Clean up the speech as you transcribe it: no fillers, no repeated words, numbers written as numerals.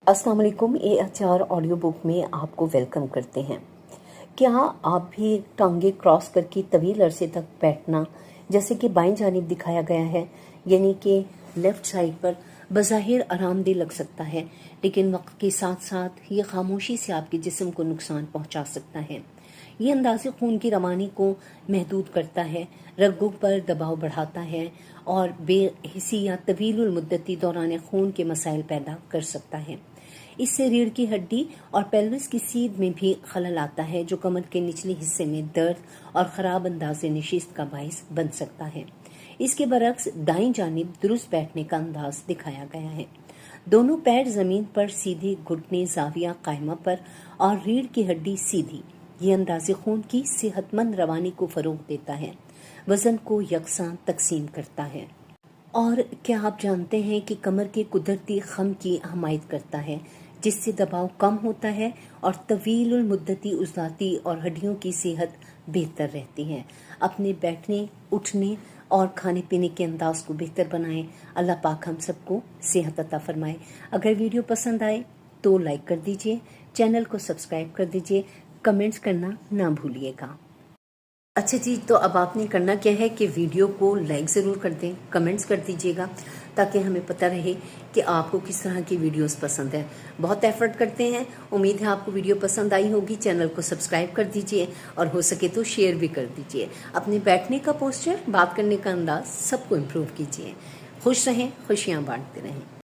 अस्सलाम वालेकुम। AHR audio book में आपको वेलकम करते हैं। क्या आप भी टांगे क्रॉस करके तवील अरसे तक बैठना, जैसे कि बाएं जानिब दिखाया गया है, यानी कि लेफ़्ट साइड पर बज़ाहिर आरामदेह लग सकता है, लेकिन वक्त के साथ साथ ये खामोशी से आपके जिस्म को नुकसान पहुंचा सकता है। ये अंदाज़े खून की रवानी को महदूद करता है, रगों पर दबाव बढ़ाता है और बेहिसी या तवील मुद्दती दौरान खून के मसाइल पैदा कर सकता है। इससे रीढ़ की हड्डी और पेल्विस की सीध में भी खलल आता है, जो कमर के निचले हिस्से में दर्द और ख़राब अंदाज़े नशिस्त का बाइस बन सकता है। इसके बरक्स दाईं जानिब दुरुस्त बैठने का अंदाज दिखाया गया है। दोनों पैर ज़मीन पर सीधे, घुटने जाविया कायमा पर और रीढ़ की हड्डी सीधी। ये अंदाज़े खून की सेहतमंद रवानी को फ़रोग़ देता है, वज़न को यकसां तकसीम करता है। और क्या आप जानते हैं कि कमर के कुदरती खम की हमायत करता है, जिससे दबाव कम होता है और तवील मुद्दती उज़लाती और हड्डियों की सेहत बेहतर रहती है। अपने बैठने, उठने और खाने पीने के अंदाज को बेहतर बनाएं। अल्लाह पाक हम सबको सेहत अता फरमाए। अगर वीडियो पसंद आए तो लाइक कर दीजिए, चैनल को सब्सक्राइब कर दीजिए, कमेंट्स करना ना भूलिएगा। अच्छा जी, तो अब आपने करना क्या है कि वीडियो को लाइक ज़रूर कर दें, कमेंट्स कर दीजिएगा, ताकि हमें पता रहे कि आपको किस तरह की वीडियोस पसंद है। बहुत एफर्ट करते हैं, उम्मीद है आपको वीडियो पसंद आई होगी। चैनल को सब्सक्राइब कर दीजिए और हो सके तो शेयर भी कर दीजिए। अपने बैठने का पोस्चर, बात करने का अंदाज सबको इम्प्रूव कीजिए। खुश रहें, खुशियाँ बांटते रहें।